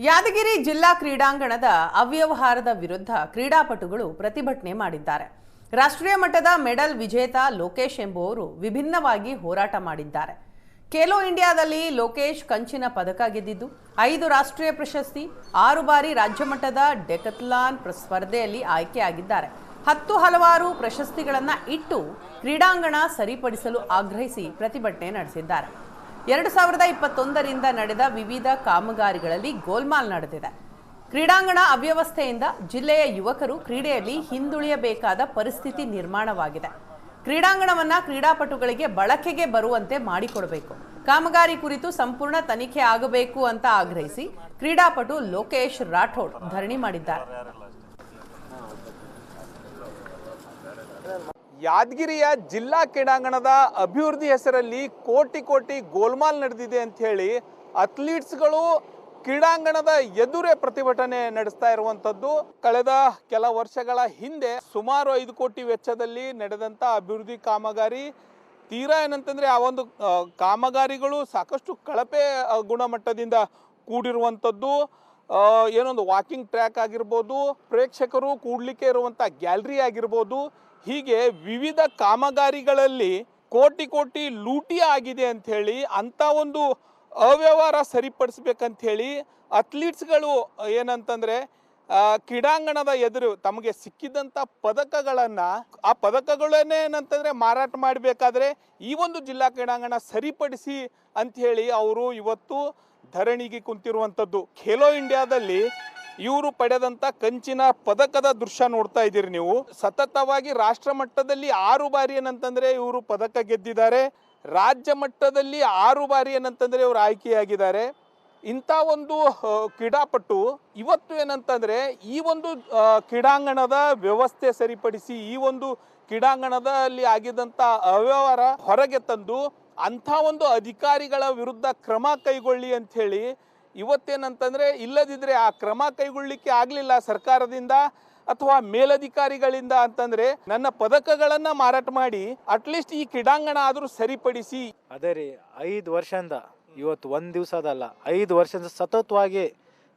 ಯಾದಗಿರಿ ಜಿಲ್ಲಾ ಕ್ರೀಡಾಂಗಣದ ಅವ್ಯವಹಾರದ ವಿರುದ್ಧ ಕ್ರೀಡಾಪಟುಗಳು ಪ್ರತಿಭಟನೆ ಮಾಡಿದ್ದಾರೆ. ರಾಷ್ಟ್ರೀಯ ಮಟ್ಟದ ಮೆಡಲ್ ವಿಜೇತ ಲೋಕೇಶ್ ಎಂಬುವರು ವಿಭಿನ್ನವಾಗಿ ಹೋರಾಟ ಮಾಡಿದ್ದಾರೆ. ಖೇಲೋ ಇಂಡಿಯಾದಲ್ಲಿ ಲೋಕೇಶ್ ಕಂಚಿನ ಪದಕ ಗೆದ್ದಿದ್ದು 5 ರಾಷ್ಟ್ರೀಯ ಪ್ರಶಸ್ತಿ, 6 ಬಾರಿ ರಾಜ್ಯ ಮಟ್ಟದ ಡೆಕಥ್ಲಾನ್ ಸ್ಪರ್ಧೆಯಲ್ಲಿ ಆಯ್ಕೆಯಾಗಿದ್ದಾರೆ. 10 ಹಲವಾರು ಪ್ರಶಸ್ತಿಗಳನ್ನು ಇಟ್ಟು ಕ್ರೀಡಾಂಗಣ ಸರಿಪಡಿಸಲು ಆಗ್ರಹಿಸಿ ಪ್ರತಿಭಟನೆ ನಡೆಸಿದ್ದಾರೆ. 2021ರಿಂದ ನಡೆದ ವಿವಿಧ ಕಾಮಗಾರಿಗಳಲ್ಲಿ ಗೋಲ್ಮಾಲ್ ನಡೆದಿದೆ. ಕ್ರೀಡಾಂಗಣ ಅವ್ಯವಸ್ಥೆಯಿಂದ ಜಿಲ್ಲೆಯ ಯುವಕರು ಕ್ರೀಡೆಯಲ್ಲಿ ಹಿಂದುಳಿಯಬೇಕಾದ ಪರಿಸ್ಥಿತಿ ನಿರ್ಮಾಣವಾಗಿದೆ. ಕ್ರೀಡಾಂಗಣವನ್ನು ಕ್ರೀಡಾಪಟುಗಳಿಗೆ ಬಳಕೆಗೆ ಬರುವಂತೆ ಮಾಡಿಕೊಡಬೇಕು. ಕಾಮಗಾರಿ ಕುರಿತು ಸಂಪೂರ್ಣ ತನಿಖೆ ಆಗಬೇಕು ಅಂತ ಆಗ್ರಹಿಸಿ ಕ್ರೀಡಾಪಟು ಲೋಕೇಶ್ ರಾಠೋಡ್ ಧರಣಿ ಮಾಡಿದ್ದಾರೆ. ಯಾದಗಿರಿಯ ಜಿಲ್ಲಾ ಕ್ರೀಡಾಂಗಣದ ಅಭಿವೃದ್ಧಿ ಹೆಸರಲ್ಲಿ ಕೋಟಿ ಗೋಲ್ಮಾಲ್ ನಡೆದಿದೆ ಅಂತ ಹೇಳಿ ಅಥ್ಲೀಟ್ಸ್ಗಳು ಕ್ರೀಡಾಂಗಣದ ಎದುರೇ ಪ್ರತಿಭಟನೆ ನಡೆಸ್ತಾ ಇರುವಂತದ್ದು. ಕಳೆದ ಕೆಲ ವರ್ಷಗಳ ಹಿಂದೆ ಸುಮಾರು 5 ಕೋಟಿ ವೆಚ್ಚದಲ್ಲಿ ನಡೆದಂತ ಅಭಿವೃದ್ಧಿ ಕಾಮಗಾರಿ ತೀರಾ ಏನಂತಂದ್ರೆ ಆ ಒಂದು ಕಾಮಗಾರಿಗಳು ಸಾಕಷ್ಟು ಕಳಪೆ ಗುಣಮಟ್ಟದಿಂದ ಕೂಡಿರುವಂಥದ್ದು. ಏನೊಂದು ವಾಕಿಂಗ್ ಟ್ರ್ಯಾಕ್ ಆಗಿರ್ಬೋದು, ಪ್ರೇಕ್ಷಕರು ಕೂಡ್ಲಿಕ್ಕೆ ಇರುವಂಥ ಗ್ಯಾಲರಿ ಆಗಿರ್ಬೋದು, ಹೀಗೆ ವಿವಿಧ ಕಾಮಗಾರಿಗಳಲ್ಲಿ ಕೋಟಿ ಲೂಟಿ ಆಗಿದೆ ಅಂತ ಹೇಳಿ ಅಂಥ ಒಂದು ಅವ್ಯವಹಾರ ಸರಿಪಡಿಸ್ಬೇಕಂತ ಹೇಳಿ ಅಥ್ಲೀಟ್ಸ್ಗಳು ಏನಂತಂದರೆ ಕ್ರೀಡಾಂಗಣದ ಎದುರು ತಮಗೆ ಸಿಕ್ಕಿದಂಥ ಪದಕಗಳನ್ನು ಆ ಪದಕಗಳನ್ನೇ ಏನಂತಂದರೆ ಮಾರಾಟ ಮಾಡಬೇಕಾದ್ರೆ ಈ ಒಂದು ಜಿಲ್ಲಾ ಕ್ರೀಡಾಂಗಣ ಸರಿಪಡಿಸಿ ಅಂಥೇಳಿ ಅವರು ಇವತ್ತು ಧರಣಿಗೆ ಕುಂತಿರುವಂಥದ್ದು. ಖೇಲೋ ಇಂಡಿಯಾದಲ್ಲಿ ಇವರು ಪಡೆದಂಥ ಕಂಚಿನ ಪದಕದ ದೃಶ್ಯ ನೋಡ್ತಾ ಇದ್ದೀರಿ ನೀವು. ಸತತವಾಗಿ ರಾಷ್ಟ್ರ ಮಟ್ಟದಲ್ಲಿ 6 ಬಾರಿ ಏನಂತಂದರೆ ಇವರು ಪದಕ ಗೆದ್ದಿದ್ದಾರೆ. ರಾಜ್ಯ ಮಟ್ಟದಲ್ಲಿ 6 ಬಾರಿ ಏನಂತಂದರೆ ಇವರು ಆಯ್ಕೆಯಾಗಿದ್ದಾರೆ. ಇಂಥ ಒಂದು ಕ್ರೀಡಾಪಟು ಇವತ್ತು ಏನಂತಂದರೆ ಈ ಒಂದು ಕ್ರೀಡಾಂಗಣದ ವ್ಯವಸ್ಥೆ ಸರಿಪಡಿಸಿ ಈ ಒಂದು ಕ್ರೀಡಾಂಗಣದಲ್ಲಿ ಆಗಿದ್ದಂಥ ಅವ್ಯವಹಾರ ಹೊರಗೆ ತಂದು ಅಂಥ ಒಂದು ಅಧಿಕಾರಿಗಳ ವಿರುದ್ಧ ಕ್ರಮ ಕೈಗೊಳ್ಳಿ ಅಂಥೇಳಿ ಇವತ್ತೇನಂತಂದರೆ ಇಲ್ಲದಿದ್ದರೆ ಆ ಕ್ರಮ ಕೈಗೊಳ್ಳಲಿಕ್ಕೆ ಆಗಲಿಲ್ಲ ಸರ್ಕಾರದಿಂದ ಅಥವಾ ಮೇಲಧಿಕಾರಿಗಳಿಂದ ಅಂತಂದರೆ ನನ್ನ ಪದಕಗಳನ್ನು ಮಾರಾಟ ಮಾಡಿ ಅಟ್ಲೀಸ್ಟ್ ಈ ಕ್ರೀಡಾಂಗಣ ಆದರೂ ಸರಿಪಡಿಸಿ. ಅದೇ ರೀ 5 ವರ್ಷದಿಂದ ಇವತ್ತು ಒಂದು ದಿವಸದಲ್ಲ 5 ವರ್ಷದಿಂದ ಸತತವಾಗಿ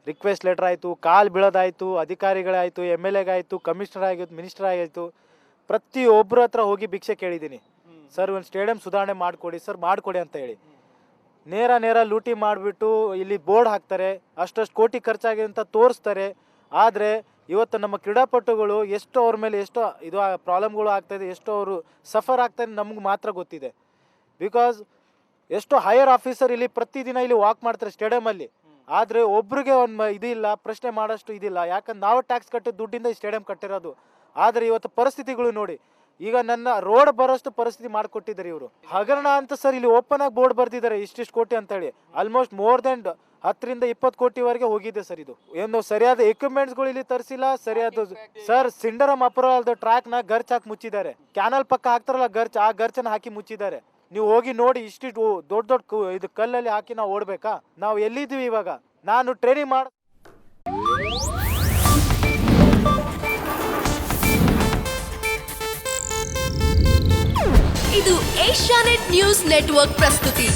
ರಿಕ್ವೆಸ್ಟ್ ಲೆಟರ್ ಆಯಿತು, ಕಾಲು ಬೀಳೋದಾಯಿತು, ಅಧಿಕಾರಿಗಳಾಯಿತು, MLA ಆಯಿತು, ಕಮಿಷನರ್ ಆಗಿತ್ತು, ಮಿನಿಸ್ಟರ್ ಆಗಿತ್ತು, ಪ್ರತಿಯೊಬ್ಬರ ಹತ್ರ ಹೋಗಿ ಭಿಕ್ಷೆ ಕೇಳಿದ್ದೀನಿ. ಸರ್ ಒಂದು ಸ್ಟೇಡಿಯಂ ಸುಧಾರಣೆ ಮಾಡಿಕೊಡಿ ಸರ್, ಮಾಡಿಕೊಡಿ ಅಂತ ಹೇಳಿ. ನೇರ ಲೂಟಿ ಮಾಡಿಬಿಟ್ಟು ಇಲ್ಲಿ ಬೋರ್ಡ್ ಹಾಕ್ತಾರೆ, ಅಷ್ಟಷ್ಟು ಕೋಟಿ ಖರ್ಚಾಗಿದೆ ಅಂತ ತೋರಿಸ್ತಾರೆ. ಆದರೆ ಇವತ್ತು ನಮ್ಮ ಕ್ರೀಡಾಪಟುಗಳು ಎಷ್ಟು ಅವ್ರ ಮೇಲೆ ಎಷ್ಟು ಇದು ಪ್ರಾಬ್ಲಮ್ಗಳು ಆಗ್ತಾಯಿದೆ, ಎಷ್ಟು ಅವರು ಸಫರ್ ಆಗ್ತಾರೆ ನಮ್ಗೆ ಮಾತ್ರ ಗೊತ್ತಿದೆ. ಬಿಕಾಸ್ ಎಷ್ಟು ಹೈಯರ್ ಆಫೀಸರ್ ಇಲ್ಲಿ ಪ್ರತಿದಿನ ಇಲ್ಲಿ ವಾಕ್ ಮಾಡ್ತಾರೆ ಸ್ಟೇಡಿಯಮಲ್ಲಿ. ಆದರೆ ಒಬ್ರಿಗೆ ಒಂದು ಇದಿಲ್ಲ, ಪ್ರಶ್ನೆ ಮಾಡೋಷ್ಟು ಇದಿಲ್ಲ. ಯಾಕಂದ್ರೆ ನಾವು ಟ್ಯಾಕ್ಸ್ ಕಟ್ಟಿದ ದುಡ್ಡಿಂದ ಈ ಸ್ಟೇಡಿಯಂ ಕಟ್ಟಿರೋದು. ಆದರೆ ಇವತ್ತು ಪರಿಸ್ಥಿತಿಗಳು ನೋಡಿ, ಈಗ ನನ್ನ ರೋಡ್ ಬರೋಷ್ಟು ಪರಿಸ್ಥಿತಿ ಮಾಡಿಕೊಟ್ಟಿದ್ದಾರೆ ಇವರು. ಹಗರಣ ಅಂತ ಸರ್ ಇಲ್ಲಿ ಓಪನ್ ಆಗಿ ಬೋರ್ಡ್ ಬರ್ದಿದ್ದಾರೆ ಇಷ್ಟಿಷ್ಟು ಕೋಟಿ ಅಂತ ಹೇಳಿ. ಆಲ್ಮೋಸ್ಟ್ ಮೋರ್ ದೆನ್ 10ರಿಂದ 20 ಕೋಟಿವರೆಗೆ ಹೋಗಿದೆ ಸರ್. ಇದು ಏನು ಸರಿಯಾದ ಎಕ್ವಿಪ್ಮೆಂಟ್ಸ್ಗಳು ಇಲ್ಲಿ ತರಿಸಿಲ್ಲ, ಸರಿಯಾದ ಸರ್ ಸಿಂಡರಮ್ ಅಪರಾಧ ಟ್ರ್ಯಾಕ್ನ ಗರ್ಚ್ ಹಾಕಿ ಮುಚ್ಚಿದ್ದಾರೆ. ಕ್ಯಾನಲ್ ಪಕ್ಕ ಹಾಕ್ತಾರಲ್ಲ ಗರ್ಚ್, ಆ ಗರ್ಚನ್ನ ಹಾಕಿ ಮುಚ್ಚಿದ್ದಾರೆ. ನೀವು ಹೋಗಿ ನೋಡಿ, ಇಷ್ಟಿಷ್ಟು ದೊಡ್ಡ ಇದು ಕಲ್ಲಲ್ಲಿ ಹಾಕಿ ನಾವು ಓಡ್ಬೇಕಾ? ನಾವು ಎಲ್ಲಿದ್ದೀವಿ ಇವಾಗ? ನಾನು ಟ್ರೈನಿಂಗ್ ಮಾಡಿ ಇದು ಏಷ್ಯಾನೆಟ್ ನ್ಯೂಸ್ ನೆಟ್ವರ್ಕ್ ಪ್ರಸ್ತುತಿ.